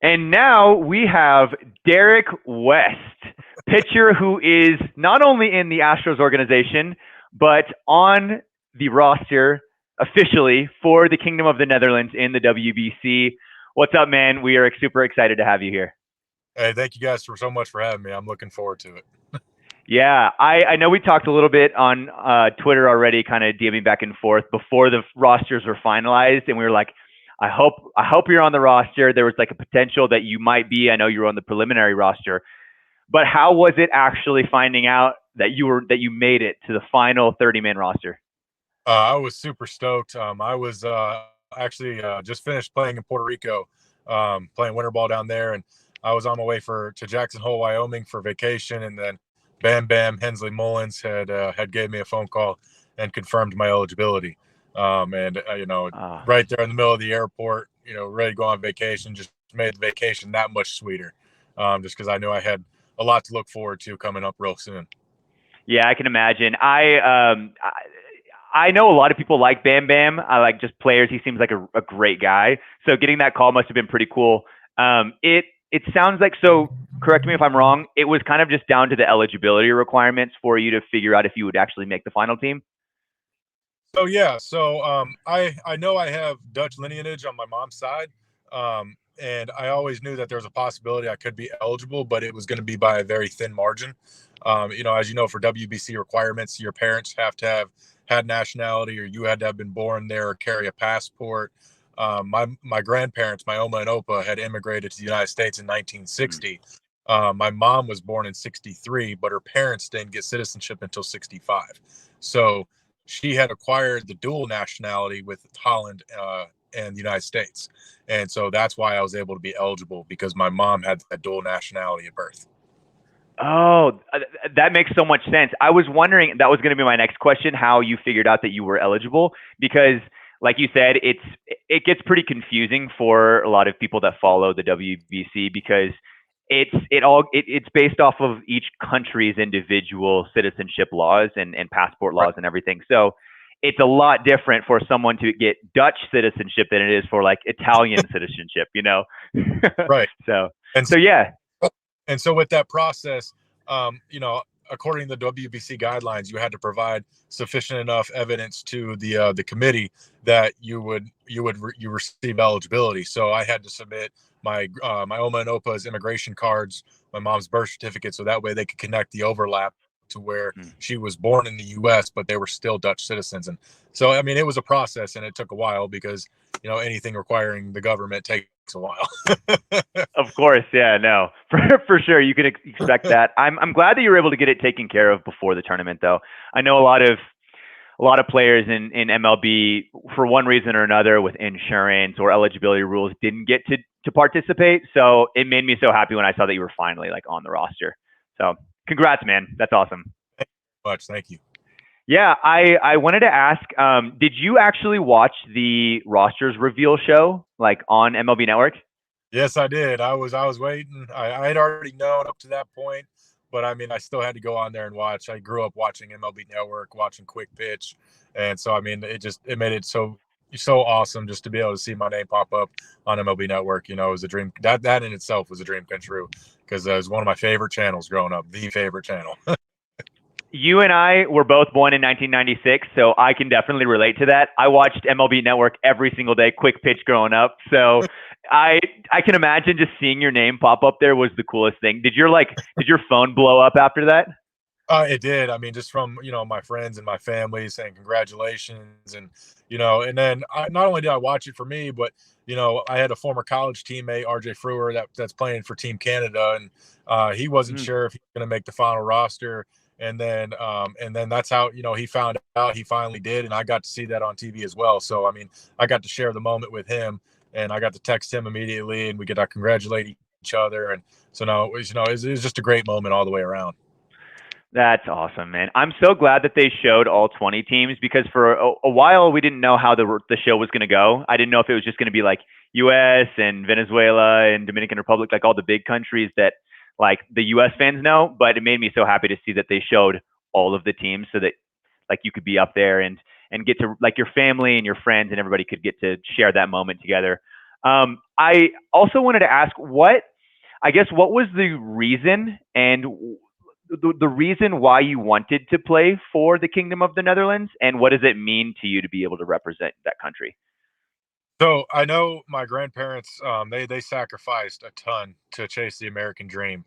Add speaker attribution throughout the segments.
Speaker 1: And now we have Derek West, pitcher who is not only in the Astros organization, but on the roster officially for the Kingdom of the Netherlands in the WBC. What's up, man? We are super excited to have you here.
Speaker 2: Hey, thank you guys so much for having me. I'm looking forward to it.
Speaker 1: Yeah, I know we talked a little bit on Twitter already, kind of DMing back and forth before the rosters were finalized, and we were like, I hope you're on the roster. There was like a potential that you might be. I know you were on the preliminary roster, but how was it actually finding out that you made it to the final 30-man roster?
Speaker 2: I was super stoked. I was actually just finished playing in Puerto Rico, playing winter ball down there, and I was on my way to Jackson Hole, Wyoming for vacation, and then Bam Bam Hensley Mullins had gave me a phone call and confirmed my eligibility. And
Speaker 1: Ah.
Speaker 2: right there in the middle of the airport, ready to go on vacation, just made the vacation that much sweeter. Just because I knew I had a lot to look forward to coming up real soon.
Speaker 1: Yeah, I can imagine. I know a lot of people like Bam Bam. I like just players. He seems like a great guy. So getting that call must have been pretty cool. It sounds like, so correct me if I'm wrong, it was kind of just down to the eligibility requirements for you to figure out if you would actually make the final team.
Speaker 2: So I know I have Dutch lineage on my mom's side, and I always knew that there was a possibility I could be eligible, but it was going to be by a very thin margin. As you know, for WBC requirements, your parents have to have had nationality, or you had to have been born there or carry a passport. My grandparents, my Oma and Opa, had immigrated to the United States in
Speaker 1: Mm.
Speaker 2: 1960. My mom was born in 63, but her parents didn't get citizenship until 65. So she had acquired the dual nationality with Holland and the United States. And so that's why I was able to be eligible, because my mom had that dual nationality at birth.
Speaker 1: Oh, that makes so much sense. I was wondering, that was going to be my next question, how you figured out that you were eligible, because like you said, it gets pretty confusing for a lot of people that follow the WBC because it's based off of each country's individual citizenship laws and passport
Speaker 2: Right.
Speaker 1: laws and everything. So it's a lot different for someone to get Dutch citizenship than it is for like Italian citizenship, you know?
Speaker 2: Right.
Speaker 1: so
Speaker 2: And
Speaker 1: so yeah.
Speaker 2: And so with that process, according to the WBC guidelines, you had to provide sufficient enough evidence to the committee that you receive eligibility. So I had to submit my Oma and Opa's immigration cards, my mom's birth certificate, so that way they could connect the overlap to where
Speaker 1: Hmm.
Speaker 2: she was born in the U.S. but they were still Dutch citizens. And so I mean, it was a process, and it took a while because anything requiring the government takes a while.
Speaker 1: Of course, yeah, no, for sure, you can expect that. I'm glad that you were able to get it taken care of before the tournament, though. I know a lot of players in MLB, for one reason or another, with insurance or eligibility rules, didn't get to participate. So it made me so happy when I saw that you were finally like on the roster. So congrats, man, that's awesome.
Speaker 2: Much, thank you.
Speaker 1: Yeah, I wanted to ask, did you actually watch the rosters reveal show like on MLB Network?
Speaker 2: Yes, I did. I was waiting. I had already known up to that point, but I mean, I still had to go on there and watch. I grew up watching MLB Network, watching Quick Pitch, and so I mean, it made it so awesome just to be able to see my name pop up on MLB Network. It was a dream. That in itself was a dream come true, because it was one of my favorite channels growing up, the favorite channel.
Speaker 1: You and I were both born in 1996, so I can definitely relate to that. I watched MLB Network every single day, quick pitch growing up. So I I can imagine just seeing your name pop up there was the coolest thing. Did your phone blow up after that?
Speaker 2: It did. I mean, just from my friends and my family saying congratulations, and then not only did I watch it for me, but I had a former college teammate, RJ Frewer, that's playing for Team Canada, and he wasn't
Speaker 1: Mm.
Speaker 2: sure if he was going to make the final roster, and then that's how he found out he finally did, and I got to see that on TV as well. So I mean, I got to share the moment with him, and I got to text him immediately, and we get to congratulate each other, and so no, it was just a great moment all the way around.
Speaker 1: That's awesome, man. I'm so glad that they showed all 20 teams because for a while we didn't know how the show was going to go. I didn't know if it was just going to be like U.S. and Venezuela and Dominican Republic, like all the big countries that like the U.S. fans know. But it made me so happy to see that they showed all of the teams so that like you could be up there and get to like your family and your friends and everybody could get to share that moment together. I also wanted to ask what was the reason and the reason why you wanted to play for the Kingdom of the Netherlands, and what does it mean to you to be able to represent that country?
Speaker 2: So I know my grandparents, they sacrificed a ton to chase the American dream.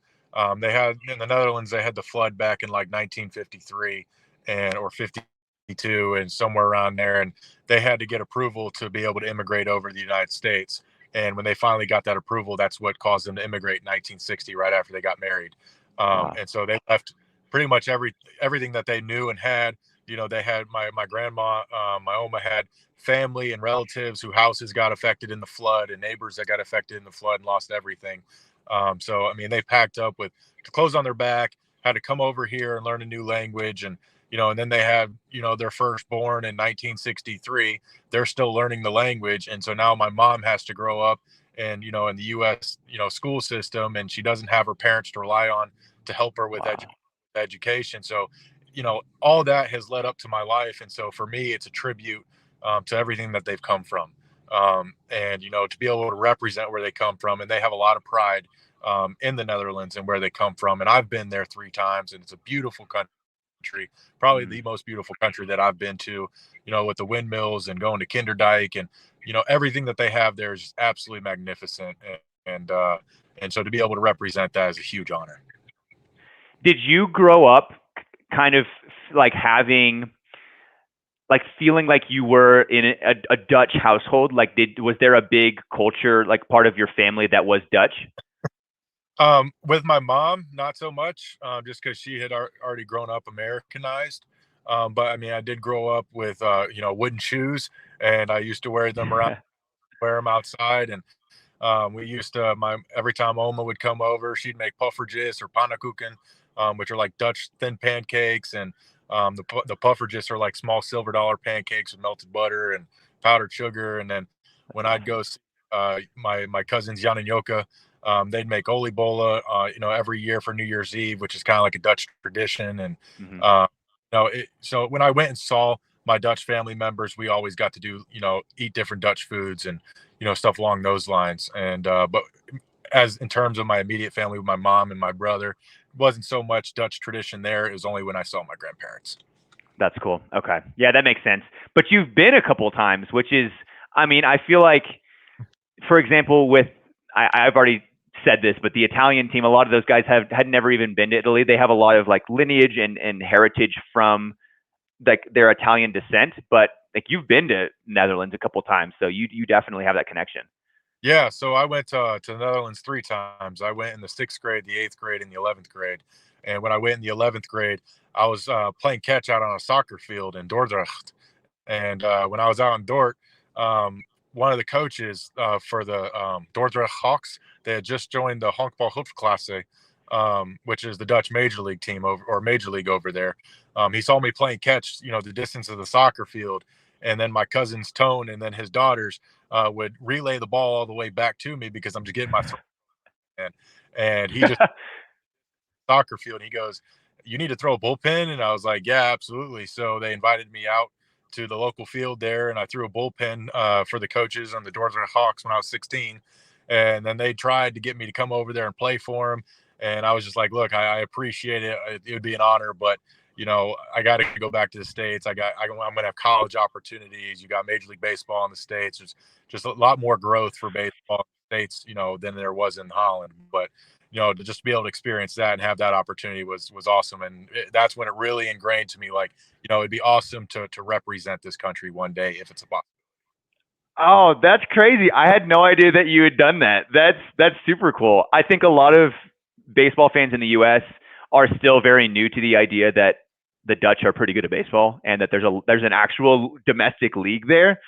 Speaker 2: They had in the Netherlands, they had the flood back in like 1953 and or 52 and somewhere around there, and they had to get approval to be able to immigrate over to the United States. And when they finally got that approval, that's what caused them to immigrate in 1960, right after they got married.
Speaker 1: Wow.
Speaker 2: And so they left pretty much everything that they knew and had. They had my grandma, my oma had family and relatives whose houses got affected in the flood and neighbors that got affected in the flood and lost everything. So, I mean, they packed up with clothes on their back, had to come over here and learn a new language. And then they had, their firstborn in 1963. They're still learning the language. And so now my mom has to grow up and, in the U.S., school system, and she doesn't have her parents to rely on to help her with
Speaker 1: Wow.
Speaker 2: education. So, all that has led up to my life. And so for me, it's a tribute to everything that they've come from. And, to be able to represent where they come from. And they have a lot of pride in the Netherlands and where they come from. And I've been there 3 times, and it's a beautiful country, probably
Speaker 1: Mhm.
Speaker 2: the most beautiful country that I've been to, with the windmills and going to Kinderdijk and, everything that they have there is just absolutely magnificent. And so to be able to represent that is a huge honor.
Speaker 1: Did you grow up kind of like feeling like you were in a Dutch household? Like, was there a big culture, like part of your family that was Dutch?
Speaker 2: With my mom, not so much, just because she had already grown up Americanized. But I mean, I did grow up with wooden shoes, and I used to wear them outside. And we used to my every time Oma would come over, she'd make puffertjes or pannenkoeken, which are like Dutch thin pancakes, and the puffertjes are like small silver dollar pancakes with melted butter and powdered sugar. And then
Speaker 1: That's
Speaker 2: when I'd
Speaker 1: awesome.
Speaker 2: go see my cousins Jan and Yoka, they'd make oliebola, every year for New Year's Eve, which is kind of like a Dutch tradition. And
Speaker 1: Hmm.
Speaker 2: uh, so when I went and saw my Dutch family members, we always got to do, eat different Dutch foods and stuff along those lines. And but as in terms of my immediate family, with my mom and my brother, it wasn't so much Dutch tradition there. It was only when I saw my grandparents.
Speaker 1: That's cool. Okay. Yeah, that makes sense. But you've been a couple of times, which is, I mean, I feel like, for example, I've already said this, but the Italian team, a lot of those guys had never even been to Italy. They have a lot of like lineage and heritage from like their Italian descent, but like you've been to Netherlands a couple of times, so you definitely have that connection.
Speaker 2: Yeah, so I went to the Netherlands 3 times. I went in the 6th grade, the 8th grade, and the 11th grade. And when I went in the 11th grade, I was playing catch out on a soccer field in Dordrecht. And when I was out in Dort, um, one of the coaches for the Dordrecht Hawks, they had just joined the Honkbal Hoofdklasse, which is the Dutch Major League team or Major League over there. He saw me playing catch, the distance of the soccer field, and then my cousin's Tone and then his daughters would relay the ball all the way back to me because I'm just getting my throw in. And he just soccer field. And he goes, "You need to throw a bullpen." And I was like, "Yeah, absolutely." So they invited me out to the local field there, and I threw a bullpen for the coaches on the Dordrecht Hawks when I was 16. And then they tried to get me to come over there and play for them. And I was just like, "Look, I appreciate it. It would be an honor, but I got to go back to the States. I'm going to have college opportunities. You got Major League Baseball in the States. There's just a lot more growth for baseball in the States, than there was in Holland. But to just be able to experience that and have that opportunity was awesome. And that's when it really ingrained to me, like, it'd be awesome to represent this country one day if it's a possible.
Speaker 1: Oh, that's crazy. I had no idea that you had done that. That's super cool. I think a lot of baseball fans in the US are still very new to the idea that the Dutch are pretty good at baseball and that there's an actual domestic league there.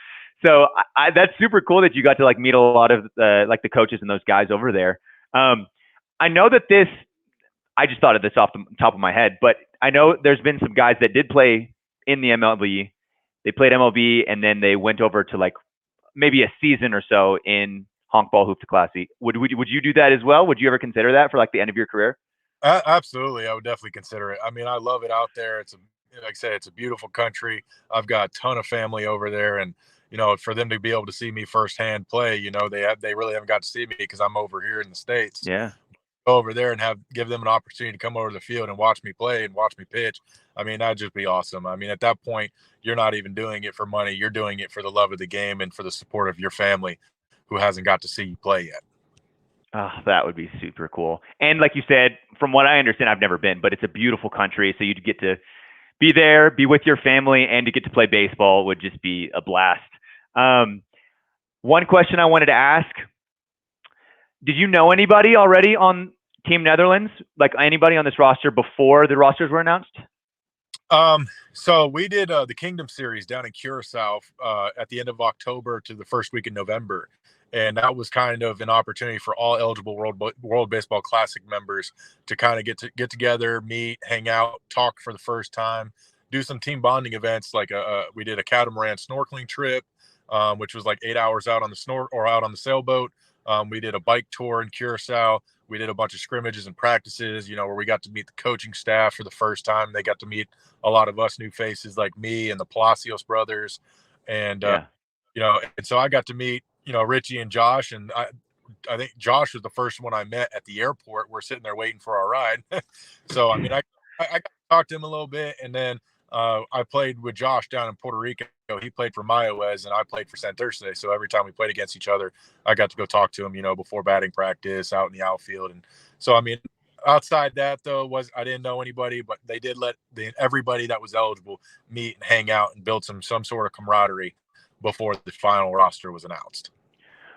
Speaker 1: So that's super cool that you got to like meet a lot of like the coaches and those guys over there. Um, I know that this I just thought of this off the top of my head, but I know there's been some guys that did play in the MLB. They played MLB and then they went over to like maybe a season or so in Honkbal Hoofdklasse. Would you do that as well? Would you ever consider that for like the end of your career?
Speaker 2: Absolutely, I would definitely consider it. I mean, I love it out there. Like I said, it's a beautiful country. I've got a ton of family over there, and for them to be able to see me firsthand play, they really haven't got to see me because I'm over here in the States.
Speaker 1: Yeah.
Speaker 2: Go over there and give them an opportunity to come over to the field and watch me play and watch me pitch. I mean, that'd just be awesome. I mean, at that point, you're not even doing it for money. You're doing it for the love of the game and for the support of your family who hasn't got to see you play yet.
Speaker 1: Oh, that would be super cool. And like you said, from what I understand, I've never been, but it's a beautiful country. So you'd get to be there, be with your family, and to get to play baseball would just be a blast. One question I wanted to ask, did you know anybody already on Team Netherlands? Like anybody on this roster before the rosters were announced?
Speaker 2: So we did the Kingdom Series down in Curacao at the end of October to the first week in November. And that was kind of an opportunity for all eligible World Baseball Classic members to kind of get together, meet, hang out, talk for the first time, do some team bonding events. Like we did a catamaran snorkeling trip, which was like 8 hours out on the out on the sailboat. We did a bike tour in Curacao. We did a bunch of scrimmages and practices, where we got to meet the coaching staff for the first time. They got to meet a lot of us new faces like me and the Palacios brothers. And, and so I got to meet, Richie and Josh. And I think Josh was the first one I met at the airport. We're sitting there waiting for our ride. So, I mean, I got to talk to him a little bit. And then I played with Josh down in Puerto Rico. He played for Mayaguez and I played for Santurce. So every time we played against each other, I got to go talk to him, before batting practice out in the outfield. And so, I mean, outside that though, I didn't know anybody, but they did let everybody that was eligible meet and hang out and build some sort of camaraderie before the final roster was announced.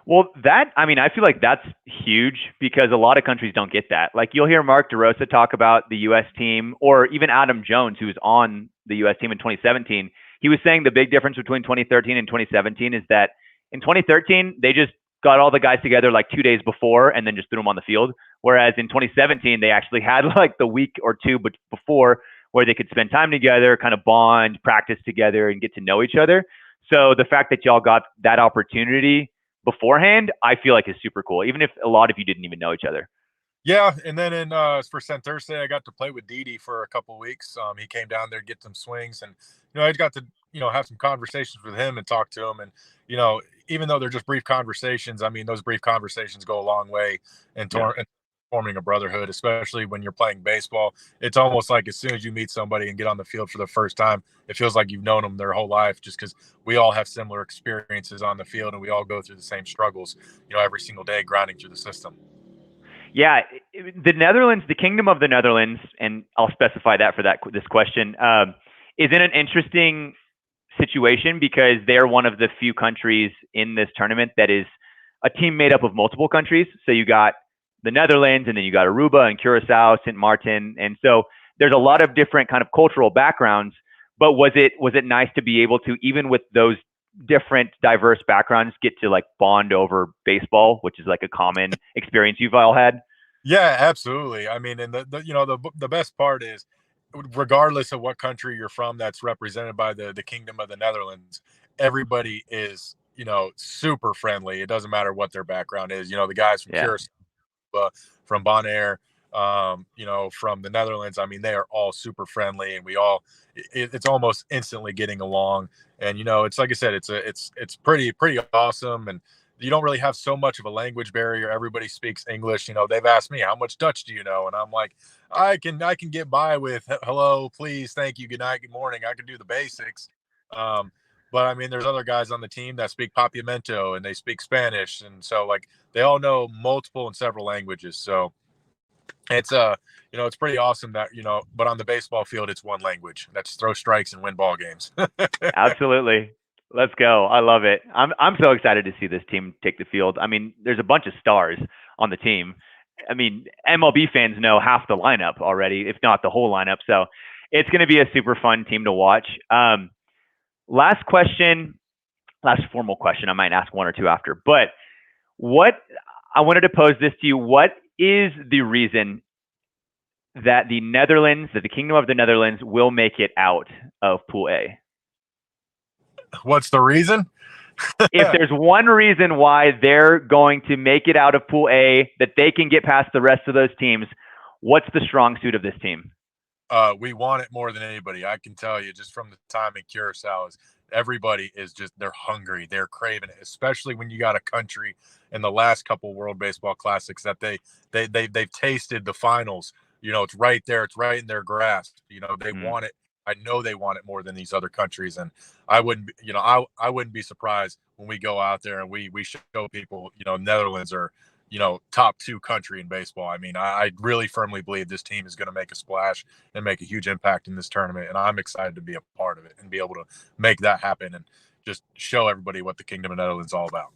Speaker 1: Well, I feel like that's huge because a lot of countries don't get that. Like you'll hear Mark DeRosa talk about the U.S. team, or even Adam Jones, who was on the U.S. team in 2017. He was saying the big difference between 2013 and 2017 is that in 2013, they just got all the guys together like 2 days before and then just threw them on the field. Whereas in 2017, they actually had like the week or two before where they could spend time together, kind of bond, practice together, and get to know each other. So the fact that y'all got that opportunity beforehand, I feel like is super cool, even if a lot of you didn't even know each other.
Speaker 2: Yeah, and then for Santurce, I got to play with Didi for a couple of weeks. He came down there to get some swings, and I got to have some conversations with him and talk to him. And even though they're just brief conversations, I mean those brief conversations go a long way in forming a brotherhood, especially when you're playing baseball. It's almost like as soon as you meet somebody and get on the field for the first time, it feels like you've known them their whole life, just because we all have similar experiences on the field and we all go through the same struggles, every single day grinding through the system.
Speaker 1: Yeah, the Netherlands, the Kingdom of the Netherlands, and I'll specify that for this question, is in an interesting situation because they're one of the few countries in this tournament that is a team made up of multiple countries. So you got the Netherlands, and then you got Aruba and Curacao, St. Martin, and so there's a lot of different kind of cultural backgrounds. But was it nice to be able to, even with those different diverse backgrounds, get to like bond over baseball, which is like a common experience you've all had?
Speaker 2: Yeah, absolutely. I mean, and the best part is, regardless of what country you're from that's represented by the Kingdom of the Netherlands, everybody is super friendly. It doesn't matter what their background is. The guys from Curacao, from Bonaire, from the Netherlands, I mean, they are all super friendly, and it's almost instantly getting along. And it's like I said, it's pretty awesome. And you don't really have so much of a language barrier. Everybody speaks English. They've asked me, how much Dutch do you know? And I'm like, I can get by with hello, please, thank you, good night, good morning. I can do the basics. But I mean, there's other guys on the team that speak Papiamento and they speak Spanish. And so like they all know multiple and several languages. So it's it's pretty awesome that, but on the baseball field, it's one language. That's throw strikes and win ball games.
Speaker 1: Absolutely. Let's go. I love it. I'm so excited to see this team take the field. I mean, there's a bunch of stars on the team. I mean, MLB fans know half the lineup already, if not the whole lineup. So it's going to be a super fun team to watch. Last formal question. I might ask one or two after, but I wanted to pose this to you. What is the reason that the Kingdom of the Netherlands will make it out of Pool A?
Speaker 2: What's the reason?
Speaker 1: If there's one reason why they're going to make it out of Pool A, that they can get past the rest of those teams, what's the strong suit of this team?
Speaker 2: We want it more than anybody. I can tell you just from the time in Curacao is everybody is they're hungry, they're craving it, especially when you got a country in the last couple World Baseball Classics that they've tasted the finals. It's right there, it's right in their grasp. They want it. I know they want it more than these other countries, and I wouldn't, I wouldn't be surprised when we go out there and we show people, Netherlands are, top 2 country in baseball. I mean, I really firmly believe this team is going to make a splash and make a huge impact in this tournament, and I'm excited to be a part of it and be able to make that happen and just show everybody what the Kingdom of Netherlands is all about.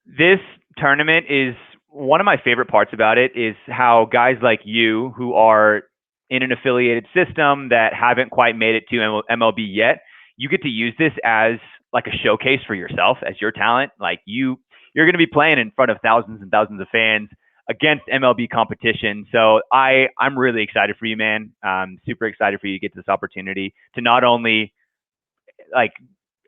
Speaker 1: This tournament is one of my favorite parts about it is how guys like you who are in an affiliated system that haven't quite made it to MLB yet, you get to use this as like a showcase for yourself as your talent. Like you're going to be playing in front of thousands and thousands of fans against MLB competition. So I'm really excited for you, man. Super excited for you to get this opportunity to not only like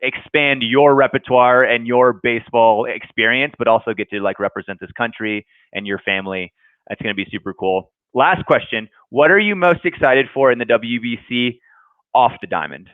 Speaker 1: expand your repertoire and your baseball experience, but also get to like represent this country and your family. That's going to be super cool. Last question. What are you most excited for in the WBC off the diamond?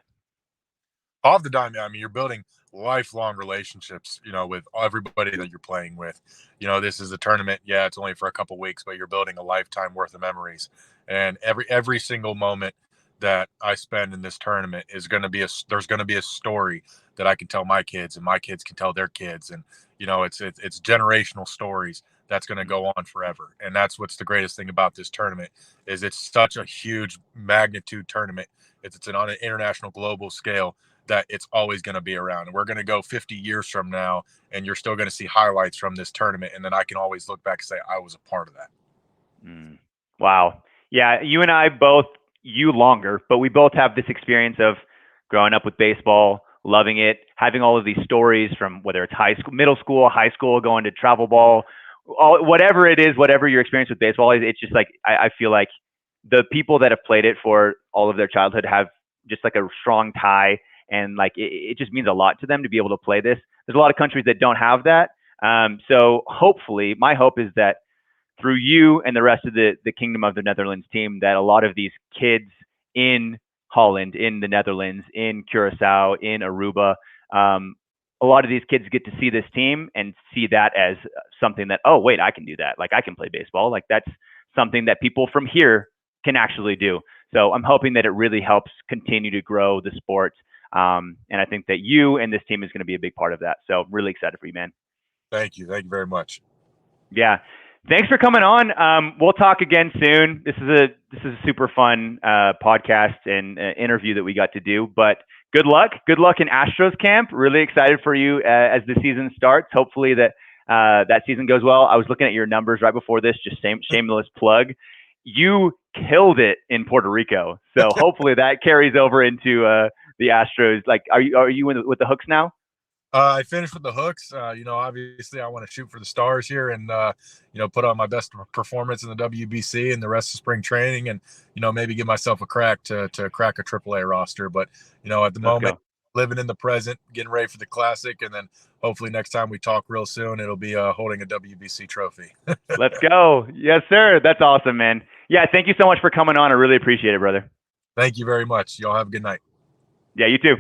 Speaker 2: Off the diamond, I mean, you're building lifelong relationships, with everybody that you're playing with. This is a tournament. Yeah, it's only for a couple weeks, but you're building a lifetime worth of memories. And every single moment that I spend in this tournament is going to be there's going to be a story that I can tell my kids and my kids can tell their kids. And, it's generational stories that's going to go on forever. And that's what's the greatest thing about this tournament is it's such a huge magnitude tournament. It's on an international global scale that it's always going to be around. And we're going to go 50 years from now, and you're still going to see highlights from this tournament. And then I can always look back and say, I was a part of that.
Speaker 1: Wow. Yeah. You and I both, you longer, but we both have this experience of growing up with baseball, loving it, having all of these stories from whether it's high school, middle school, high school, going to travel ball, whatever it is, whatever your experience with baseball is, it's just like, I feel like the people that have played it for all of their childhood have just like a strong tie. And like, it just means a lot to them to be able to play this. There's a lot of countries that don't have that. So hopefully, my hope is that through you and the rest of the Kingdom of the Netherlands team, that a lot of these kids in Holland, in the Netherlands, in Curacao, in Aruba, a lot of these kids get to see this team and see that as something that, oh, wait, I can do that. Like I can play baseball. Like that's something that people from here can actually do. So I'm hoping that it really helps continue to grow the sport. And I think that you and this team is going to be a big part of that. So really excited for you, man.
Speaker 2: Thank you. Thank you very much.
Speaker 1: Yeah. Thanks for coming on. We'll talk again soon. This is a super fun podcast and interview that we got to do. But good luck. Good luck in Astros camp. Really excited for you as the season starts. Hopefully that season goes well. I was looking at your numbers right before this. Just shameless plug. You killed it in Puerto Rico. So hopefully that carries over into the Astros. Like, are you with the Hooks now?
Speaker 2: I finished with the Hooks. Obviously I want to shoot for the stars here and, put on my best performance in the WBC and the rest of spring training and, maybe give myself a crack to crack a AAA roster. But, at the moment, living in the present, getting ready for the Classic. And then hopefully next time we talk real soon, it'll be holding a WBC trophy.
Speaker 1: Let's go. Yes, sir. That's awesome, man. Yeah. Thank you so much for coming on. I really appreciate it, brother.
Speaker 2: Thank you very much. Y'all have a good night.
Speaker 1: Yeah, you too.